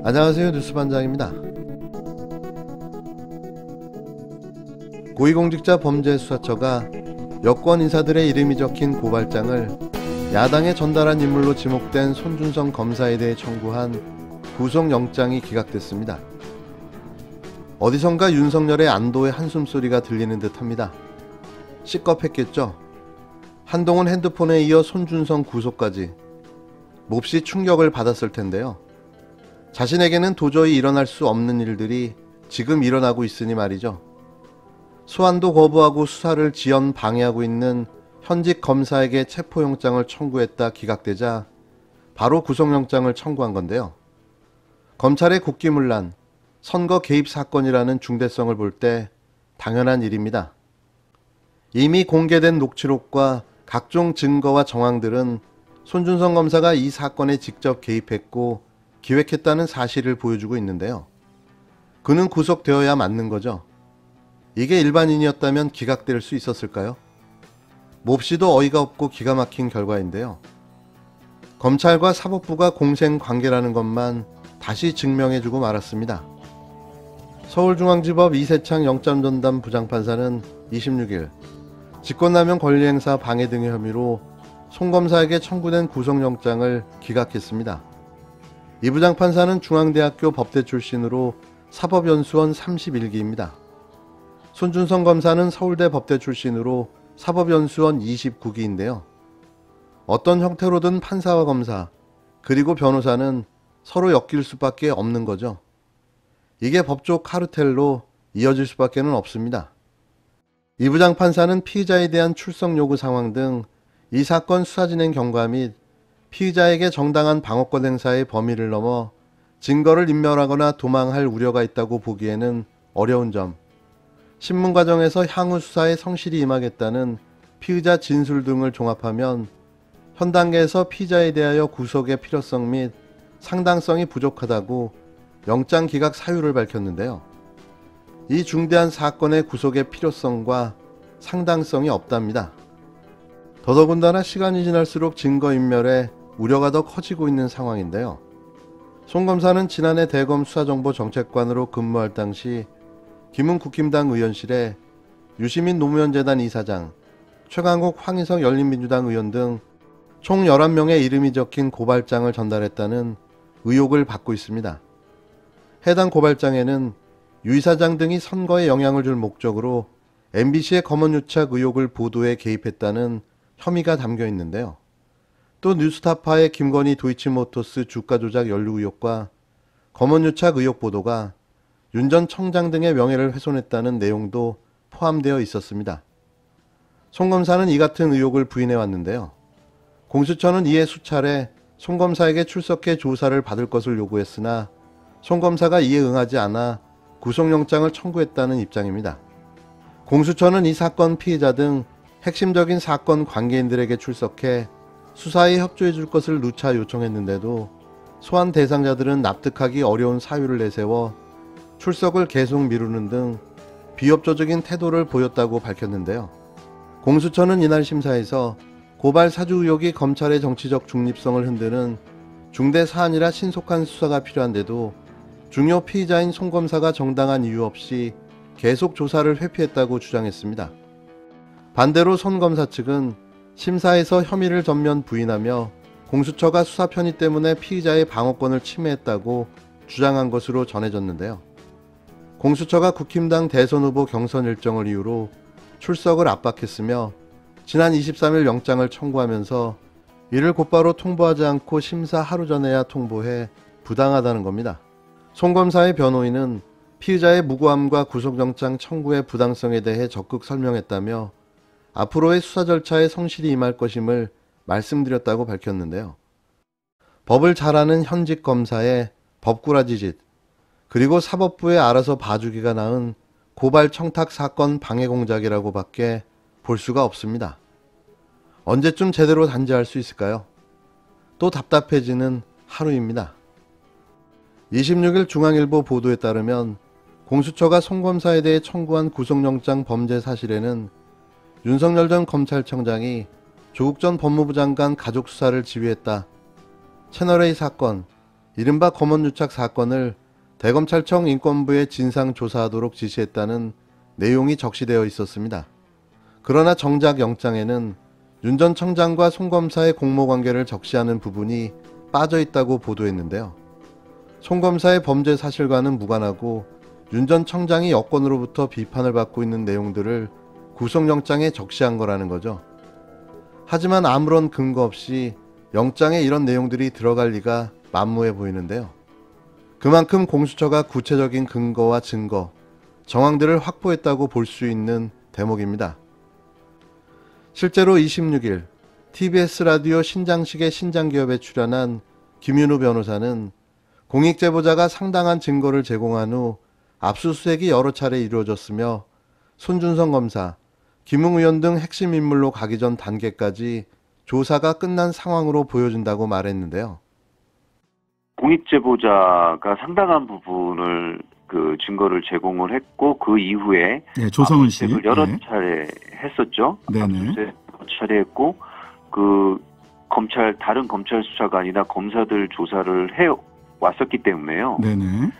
안녕하세요, 뉴스반장입니다. 고위공직자 범죄수사처가 여권 인사들의 이름이 적힌 고발장을 야당에 전달한 인물로 지목된 손준성 검사에 대해 청구한 구속영장이 기각됐습니다. 어디선가 윤석열의 안도의 한숨소리가 들리는 듯합니다. 시겁했겠죠. 한동훈 핸드폰에 이어 손준성 구속까지 몹시 충격을 받았을 텐데요. 자신에게는 도저히 일어날 수 없는 일들이 지금 일어나고 있으니 말이죠. 소환도 거부하고 수사를 지연 방해하고 있는 현직 검사에게 체포영장을 청구했다 기각되자 바로 구속영장을 청구한 건데요. 검찰의 국기문란, 선거 개입 사건이라는 중대성을 볼 때 당연한 일입니다. 이미 공개된 녹취록과 각종 증거와 정황들은 손준성 검사가 이 사건에 직접 개입했고 기획했다는 사실을 보여주고 있는데요. 그는 구속되어야 맞는 거죠. 이게 일반인이었다면 기각될 수 있었을까요? 몹시도 어이가 없고 기가 막힌 결과인데요. 검찰과 사법부가 공생 관계라는 것만 다시 증명해주고 말았습니다. 서울중앙지법 이세창 영장전담 부장판사는 26일 직권남용 권리행사 방해 등의 혐의로 송 검사에게 청구된 구속영장을 기각했습니다. 이 부장판사는 중앙대학교 법대 출신으로 사법연수원 31기입니다. 손준성 검사는 서울대 법대 출신으로 사법연수원 29기인데요. 어떤 형태로든 판사와 검사, 그리고 변호사는 서로 엮일 수밖에 없는 거죠. 이게 법조 카르텔로 이어질 수밖에 없습니다. 이 부장판사는 피의자에 대한 출석 요구 상황 등 이 사건 수사 진행 경과 및 피의자에게 정당한 방어권 행사의 범위를 넘어 증거를 인멸하거나 도망할 우려가 있다고 보기에는 어려운 점, 신문 과정에서 향후 수사에 성실히 임하겠다는 피의자 진술 등을 종합하면 현 단계에서 피의자에 대하여 구속의 필요성 및 상당성이 부족하다고 영장 기각 사유를 밝혔는데요. 이 중대한 사건의 구속의 필요성과 상당성이 없답니다. 더더군다나 시간이 지날수록 증거인멸에 우려가 더 커지고 있는 상황인데요. 송 검사는 지난해 대검 수사정보정책관으로 근무할 당시 김웅 국힘당 의원실에 유시민 노무현재단 이사장, 최강욱 황희석 열린민주당 의원 등 총 11명의 이름이 적힌 고발장을 전달했다는 의혹을 받고 있습니다. 해당 고발장에는 유 이사장 등이 선거에 영향을 줄 목적으로 MBC의 검언유착 의혹을 보도에 개입했다는 혐의가 담겨 있는데요. 또 뉴스타파의 김건희 도이치모터스 주가 조작 연루 의혹과 검언유착 의혹 보도가 윤 전 청장 등의 명예를 훼손했다는 내용도 포함되어 있었습니다. 송 검사는 이 같은 의혹을 부인해 왔는데요. 공수처는 이에 수차례 송 검사에게 출석해 조사를 받을 것을 요구했으나 송 검사가 이에 응하지 않아 구속영장을 청구했다는 입장입니다. 공수처는 이 사건 피해자 등 핵심적인 사건 관계인들에게 출석해 수사에 협조해 줄 것을 누차 요청했는데도 소환 대상자들은 납득하기 어려운 사유를 내세워 출석을 계속 미루는 등 비협조적인 태도를 보였다고 밝혔는데요. 공수처는 이날 심사에서 고발 사주 의혹이 검찰의 정치적 중립성을 흔드는 중대 사안이라 신속한 수사가 필요한데도 중요 피의자인 송 검사가 정당한 이유 없이 계속 조사를 회피했다고 주장했습니다. 반대로 손 검사 측은 심사에서 혐의를 전면 부인하며 공수처가 수사 편의 때문에 피의자의 방어권을 침해했다고 주장한 것으로 전해졌는데요. 공수처가 국힘당 대선 후보 경선 일정을 이유로 출석을 압박했으며 지난 23일 영장을 청구하면서 이를 곧바로 통보하지 않고 심사 하루 전에야 통보해 부당하다는 겁니다. 송 검사의 변호인은 피의자의 무고함과 구속영장 청구의 부당성에 대해 적극 설명했다며 앞으로의 수사 절차에 성실히 임할 것임을 말씀드렸다고 밝혔는데요. 법을 잘 아는 현직 검사의 법꾸라지짓, 그리고 사법부에 알아서 봐주기가 나은 고발 청탁 사건 방해 공작이라고 밖에 볼 수가 없습니다. 언제쯤 제대로 단죄할 수 있을까요? 또 답답해지는 하루입니다. 26일 중앙일보 보도에 따르면 공수처가 송 검사에 대해 청구한 구속영장 범죄 사실에는 윤석열 전 검찰청장이 조국 전 법무부 장관 가족 수사를 지휘했다. 채널A 사건, 이른바 검언유착 사건을 대검찰청 인권부에 진상조사하도록 지시했다는 내용이 적시되어 있었습니다. 그러나 정작 영장에는 윤 전 청장과 송 검사의 공모관계를 적시하는 부분이 빠져 있다고 보도했는데요. 송 검사의 범죄 사실과는 무관하고 윤 전 청장이 여권으로부터 비판을 받고 있는 내용들을 구속영장에 적시한 거라는 거죠. 하지만 아무런 근거 없이 영장에 이런 내용들이 들어갈 리가 만무해 보이는데요. 그만큼 공수처가 구체적인 근거와 증거, 정황들을 확보했다고 볼 수 있는 대목입니다. 실제로 26일 TBS 라디오 신장식의 신장기업에 출연한 김윤우 변호사는 공익제보자가 상당한 증거를 제공한 후 압수수색이 여러 차례 이루어졌으며 손준성 검사, 김웅 의원 등 핵심 인물로 가기 전 단계까지 조사가 끝난 상황으로 보여준다고 말했는데요. 공익제보자가 상당한 부분을 그 증거를 제공을 했고 그 이후에 조성은 씨 여러 차례 했었죠. 네네. 차례 했고 그 다른 검찰 수사관이나 검사들 조사를 해 왔었기 때문에요. 네네.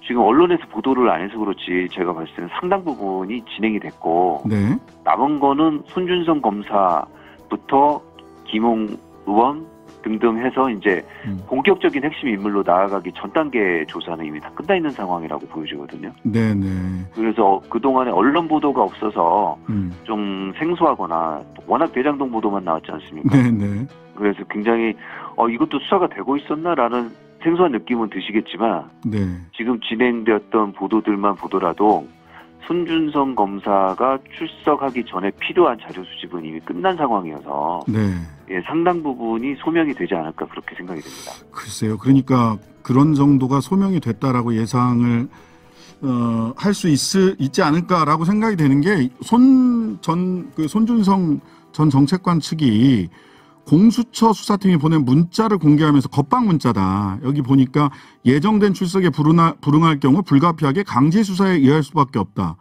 지금 언론에서 보도를 안 해서 그렇지 제가 봤을 때는 상당 부분이 진행이 됐고 네. 남은 거는 손준성 검사부터 김웅 의원 등등 해서 이제 본격적인 핵심 인물로 나아가기 전 단계 조사는 이미 다 끝나 있는 상황이라고 보여지거든요. 네네. 그래서 그동안에 언론 보도가 없어서 좀 생소하거나 워낙 대장동 보도만 나왔지 않습니까? 네네. 그래서 굉장히 이것도 수사가 되고 있었나라는 생소한 느낌은 드시겠지만 네. 지금 진행되었던 보도들만 보더라도 손준성 검사가 출석하기 전에 필요한 자료 수집은 이미 끝난 상황이어서 네. 상당 부분이 소명이 되지 않을까 그렇게 생각이 됩니다. 글쎄요. 그러니까 그런 정도가 소명이 됐다라고 예상을 할 수 있지 않을까라고 생각이 되는 게 손준성 전 정책관 측이 공수처 수사팀이 보낸 문자를 공개하면서 겁박 문자다. 여기 보니까 예정된 출석에 불응할 경우 불가피하게 강제 수사에 의할 수밖에 없다.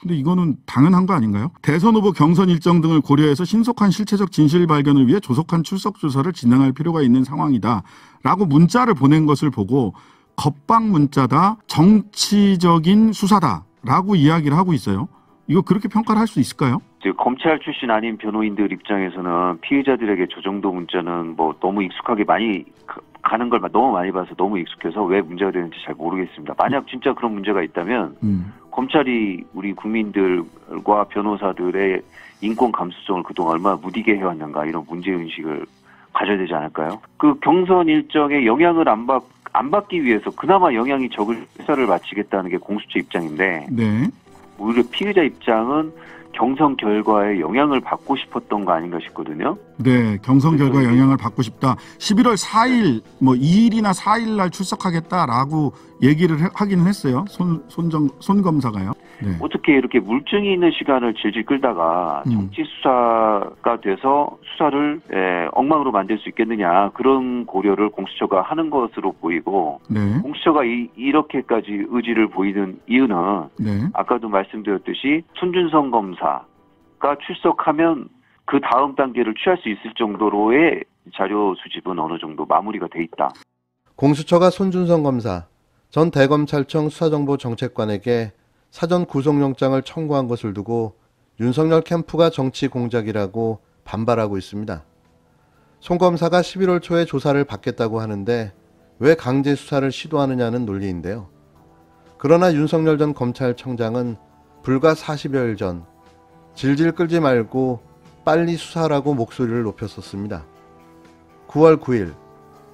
근데 이거는 당연한 거 아닌가요? 대선 후보 경선 일정 등을 고려해서 신속한 실체적 진실 발견을 위해 조속한 출석 조사를 진행할 필요가 있는 상황이다. 라고 문자를 보낸 것을 보고 겁박 문자다, 정치적인 수사다. 라고 이야기를 하고 있어요. 이거 그렇게 평가를 할 수 있을까요? 검찰 출신 아닌 변호인들 입장에서는 피해자들에게 저 정도 문자는 뭐 너무 익숙하게 많이 가는 걸 너무 많이 봐서 너무 익숙해서 왜 문제가 되는지 잘 모르겠습니다. 만약 진짜 그런 문제가 있다면 검찰이 우리 국민들과 변호사들의 인권 감수성을 그동안 얼마나 무디게 해왔는가 이런 문제의식을 가져야 되지 않을까요? 그 경선 일정에 영향을 안 받기 위해서 그나마 영향이 적을 수사를 마치겠다는 게 공수처 입장인데 네. 오히려 피해자 입장은 경선 결과에 영향을 받고 싶었던 거 아닌가 싶거든요. 네, 경선 결과에 영향을 받고 싶다. 11월 4일, 2일이나 4일 날 출석하겠다라고 얘기를 하기는 했어요. 손 검사가요. 네. 어떻게 이렇게 물증이 있는 시간을 질질 끌다가 정치 수사가 돼서 수사를 엉망으로 만들 수 있겠느냐 그런 고려를 공수처가 하는 것으로 보이고 네. 공수처가 이렇게까지 의지를 보이는 이유는 네. 아까도 말씀드렸듯이 손준성 검사가 출석하면 그 다음 단계를 취할 수 있을 정도로의 자료 수집은 어느 정도 마무리가 돼 있다. 공수처가 손준성 검사, 전 대검찰청 수사정보정책관에게 사전 구속영장을 청구한 것을 두고 윤석열 캠프가 정치 공작이라고 반발하고 있습니다. 송 검사가 11월 초에 조사를 받겠다고 하는데 왜 강제 수사를 시도하느냐는 논리인데요. 그러나 윤석열 전 검찰청장은 불과 40여일 전 질질 끌지 말고 빨리 수사하라고 목소리를 높였었습니다. 9월 9일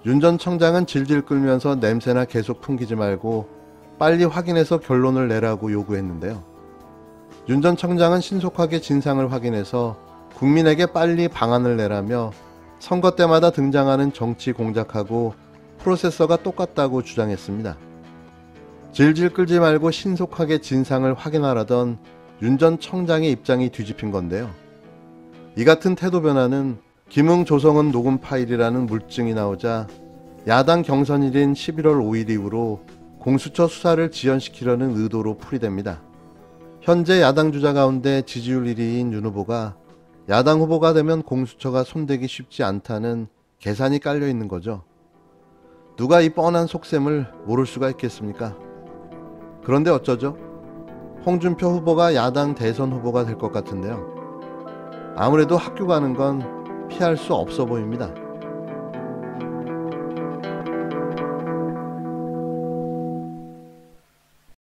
윤 전 청장은 질질 끌면서 냄새나 계속 풍기지 말고 빨리 확인해서 결론을 내라고 요구했는데요. 윤 전 청장은 신속하게 진상을 확인해서 국민에게 빨리 방안을 내라며 선거 때마다 등장하는 정치 공작하고 프로세서가 똑같다고 주장했습니다. 질질 끌지 말고 신속하게 진상을 확인하라던 윤 전 청장의 입장이 뒤집힌 건데요. 이 같은 태도 변화는 김웅 조성은 녹음 파일이라는 물증이 나오자 야당 경선일인 11월 5일 이후로 공수처 수사를 지연시키려는 의도로 풀이됩니다. 현재 야당 주자 가운데 지지율 1위인 윤 후보가 야당 후보가 되면 공수처가 손대기 쉽지 않다는 계산이 깔려 있는 거죠. 누가 이 뻔한 속셈을 모를 수가 있겠습니까? 그런데 어쩌죠? 홍준표 후보가 야당 대선 후보가 될 것 같은데요. 아무래도 학교 가는 건 피할 수 없어 보입니다.